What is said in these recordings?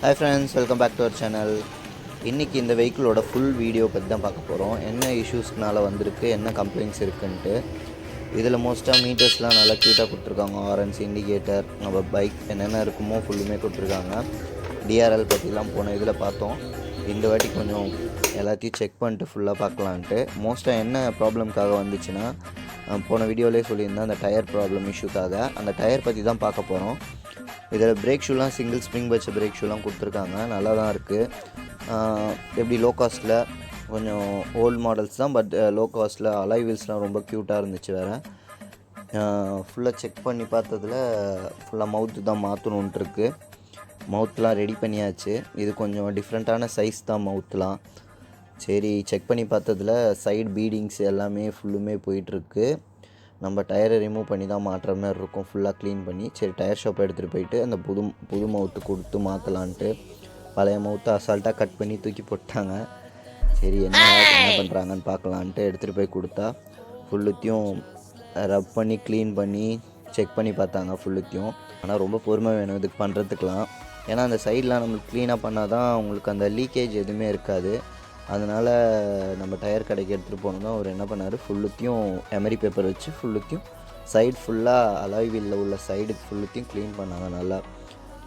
Hi friends, welcome back to our channel. இன்றைக்கி இந்த வெஹிக்கிளோட full video பற்றி தான் பார்க்க போகிறோம். என்ன இஷ்யூஸ்னால வந்திருக்கு, என்ன கம்ப்ளைண்ட்ஸ் இருக்குன்ட்டு. இதில் மோஸ்ட்டாக மீட்டர்ஸ்லாம் நல்லா க்யூட்டாக கொடுத்துருக்காங்க. ஆரன்ஸ், இண்டிகேட்டர், நம்ம பைக் என்னென்ன இருக்குமோ ஃபுல்லுமே கொடுத்துருக்காங்க. டிஆர்எல் பற்றிலாம் போன இதில் பார்த்தோம். இந்த வாட்டி கொஞ்சம் எல்லாத்தையும் செக் பண்ணிட்டு ஃபுல்லாக பார்க்கலான்ட்டு. மோஸ்ட்டாக என்ன ப்ராப்ளம்காக வந்துச்சுன்னா, போன வீடியோவிலே சொல்லியிருந்தேன், அந்த டயர் ப்ராப்ளம் இஷ்யூக்காக. அந்த டயர் பற்றி தான் பார்க்க போகிறோம். இதில் பிரேக் ஷூலாம் சிங்கிள் ஸ்ப்ரிங் வச்ச பிரேக் ஷூலாம் கொடுத்துருக்காங்க. நல்லா தான் இருக்குது. எப்படி லோ காஸ்ட்டில் கொஞ்சம் ஓல்டு மாடல்ஸ் தான், பட் லோ காஸ்ட்டில் அலாய் வீல்ஸ்லாம் ரொம்ப க்யூட்டாக இருந்துச்சு. வேறு ஃபுல்லாக செக் பண்ணி பார்த்ததில் ஃபுல்லாக மவுத்து தான் மாற்றணுன்ட்டு இருக்குது. மவுத்லாம் ரெடி பண்ணியாச்சு. இது கொஞ்சம் டிஃப்ரெண்ட்டான சைஸ் தான் மவுத்லாம். சரி, செக் பண்ணி பார்த்ததில் சைடு பீடிங்ஸ் எல்லாமே ஃபுல்லுமே போயிட்டுருக்கு. நம்ம டயரை ரிமூவ் பண்ணி தான் மாட்டுற மாதிரி இருக்கும், ஃபுல்லாக க்ளீன் பண்ணி. சரி, டயர் ஷாப் எடுத்துகிட்டு போயிட்டு அந்த புது மவுத்து கொடுத்து மாற்றலான்ட்டு. பழைய மவுத்தை அசால்ட்டாக கட் பண்ணி தூக்கி போட்டாங்க. சரி, என்ன பண்ணுறாங்கன்னு பார்க்கலான்ட்டு எடுத்துகிட்டு போய் கொடுத்தா ஃபுல்லுத்தையும் ரப் பண்ணி க்ளீன் பண்ணி செக் பண்ணி பார்த்தாங்க ஃபுல்லுத்தையும். ஆனால் ரொம்ப பொறுமை வேணும் இதுக்கு பண்ணுறதுக்கெலாம். ஏன்னா அந்த சைட்லாம் நம்மளுக்கு க்ளீனாக பண்ணால் தான் உங்களுக்கு அந்த லீக்கேஜ் எதுவுமே இருக்காது. அதனால் நம்ம டயர் கடைக்கு எடுத்துகிட்டு போனோம்னா அவர் என்ன பண்ணார், ஃபுல்லுத்தையும் எமரி பேப்பர் வச்சு ஃபுல்லுத்தையும் சைடு ஃபுல்லாக அலாய் வீலில் உள்ள சைடு ஃபுல்லுத்தையும் க்ளீன் பண்ணாங்க.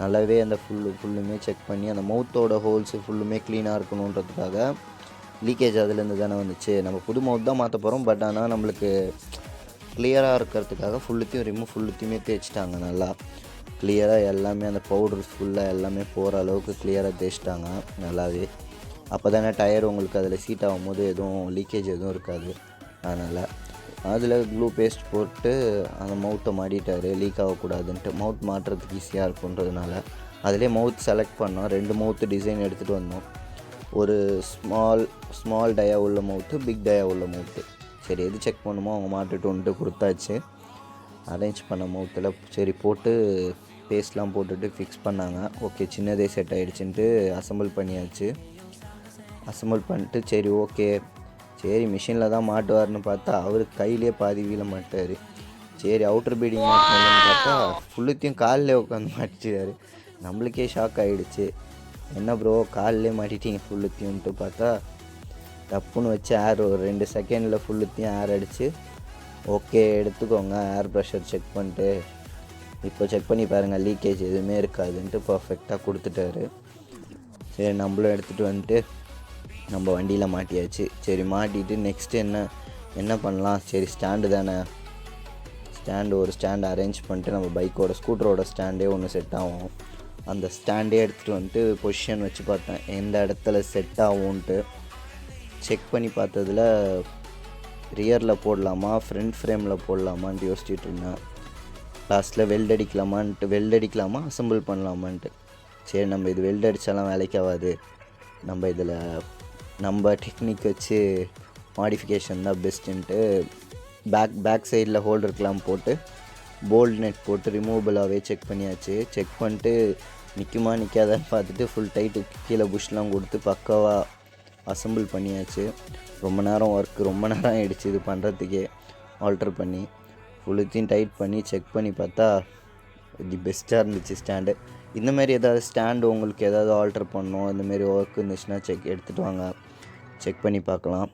நல்லாவே அந்த ஃபுல்லுமே செக் பண்ணி அந்த மவுத்தோட ஹோல்ஸு ஃபுல்லுமே க்ளீனாக இருக்கணுன்றதுக்காக. லீக்கேஜ் அதுலேருந்து தானே வந்துச்சு. நம்ம புது மவுத் தான் மாற்ற போகிறோம், பட் ஆனால் நம்மளுக்கு கிளியராக இருக்கிறதுக்காக ஃபுல்லுத்தையுமே தேய்ச்சிட்டாங்க. நல்லா கிளியராக எல்லாமே அந்த பவுடர் ஃபுல்லாக எல்லாமே போகிற அளவுக்கு கிளியராக தேய்ச்சிட்டாங்க நல்லாவே. அப்போ தானே டயர் உங்களுக்கு அதில் சீட் ஆகும்போது எதுவும் லீக்கேஜ் எதுவும் இருக்காது. அதனால் அதில் க்ளூ பேஸ்ட் போட்டு அந்த மவுத்தை மாட்டிட்டார், லீக் ஆகக்கூடாதுன்ட்டு. மவுத் மாட்டுறதுக்கு ஈஸியாக இருக்குன்றதுனால அதிலே மவுத் செலக்ட் பண்ணோம். 2 மவுத்து டிசைன் எடுத்துகிட்டு வந்தோம். ஒரு ஸ்மால் டயா உள்ள மவுத்து, பிக் டயா உள்ள மவுத்து. சரி, எது செக் பண்ணுமோ அவங்க மாட்டுட்டு கொடுத்தாச்சு. அரேஞ்ச் பண்ண மவுத்தில் சரி போட்டு பேஸ்ட்லாம் போட்டுட்டு ஃபிக்ஸ் பண்ணாங்க. ஓகே, சின்னதே செட் ஆகிடுச்சுன்ட்டு அசம்பிள் பண்ணிட்டு சரி ஓகே, சரி மிஷினில் தான் மாட்டுவார்னு பார்த்தா அவர் கையிலே பாதி வீல மாட்டார். சரி, அவுட்டர் பீடிங் மாட்டினதுன்னு பார்த்தா ஃபுல்லுத்தையும் காலில் உட்காந்து மாட்டிட்டார். நம்மளுக்கே ஷாக் ஆகிடுச்சு. என்ன ப்ரோ காலிலே மாட்டிட்டீங்க ஃபுல்லுத்தையும்ன்ட்டு பார்த்தா டப்புன்னு வச்சு ஒரு 2 செகண்டில் ஃபுல்லுத்தையும் ஏர் அடித்து ஓகே எடுத்துக்கோங்க, ஏர் ப்ரெஷர் செக் பண்ணிட்டு இப்போ செக் பண்ணி பாருங்கள், லீக்கேஜ் எதுவுமே இருக்காதுன்ட்டு பர்ஃபெக்டாக கொடுத்துட்டாரு. சரி, நம்மளும் எடுத்துகிட்டு வந்துட்டு நம்ம வண்டியில் மாட்டியாச்சு. சரி, மாட்டிட்டு நெக்ஸ்ட்டு என்ன பண்ணலாம். சரி, ஸ்டாண்டு தானே, ஒரு ஸ்டாண்டு அரேஞ்ச் பண்ணிட்டு நம்ம ஸ்கூட்டரோட ஸ்டாண்டே ஒன்று செட் ஆகும். அந்த ஸ்டாண்டே எடுத்துகிட்டு வந்துட்டு பொசிஷன் வச்சு பார்த்தேன் எந்த இடத்துல செட் ஆகும்ன்ட்டு. செக் பண்ணி பார்த்ததில் ரியரில் போடலாமா ஃப்ரண்ட் ஃப்ரேமில் போடலாமான்ட்டு யோசிச்சுட்டு இருந்தேன். லாஸ்ட்டில் வெல்ட் அடிக்கலாமா அசம்பிள் பண்ணலாமான்ட்டு. சரி, நம்ம இது வெல்ட் அடித்தாலாம் வேலைக்கு ஆகாது, நம்ம டெக்னிக் வச்சு மாடிஃபிகேஷன் தான் பெஸ்ட்டுன்ட்டு பேக் சைடில் ஹோல்டருக்கெலாம் போட்டு போல்ட் நெட் போட்டு ரிமூவபிளாகவே செக் பண்ணியாச்சு. செக் பண்ணிட்டு நிற்குமா நிற்காதான்னு பார்த்துட்டு ஃபுல் டைட்டு கீழே புஷ்லாம் கொடுத்து பக்காவாக அசம்பிள் பண்ணியாச்சு. ரொம்ப நேரம் ஆகிடுச்சு இது பண்ணுறதுக்கே. ஆல்ட்ரு பண்ணி ஃபுல்லுத்தையும் டைட் பண்ணி செக் பண்ணி பார்த்தா இது பெஸ்ட்டாக இருந்துச்சு ஸ்டாண்டு. இந்தமாரி ஏதாவது ஸ்டாண்டு உங்களுக்கு ஏதாவது ஆல்ட்ரு பண்ணணும், இந்தமாரி ஒர்க் இருந்துச்சுன்னா எடுத்துகிட்டு வாங்க, செக் பண்ணி பார்க்கலாம்.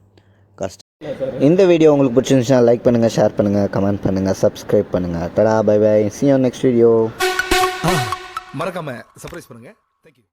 இந்த வீடியோ உங்களுக்கு பிடிச்சிருந்துச்சுன்னா லைக் பண்ணுங்கள், ஷேர் பண்ணுங்கள், கமெண்ட் பண்ணுங்கள், சப்ஸ்கிரைப் பண்ணுங்கள். Tata, bye bye, see you next video. மறக்காம சர்ப்ரைஸ் பண்ணுங்க. Thank you.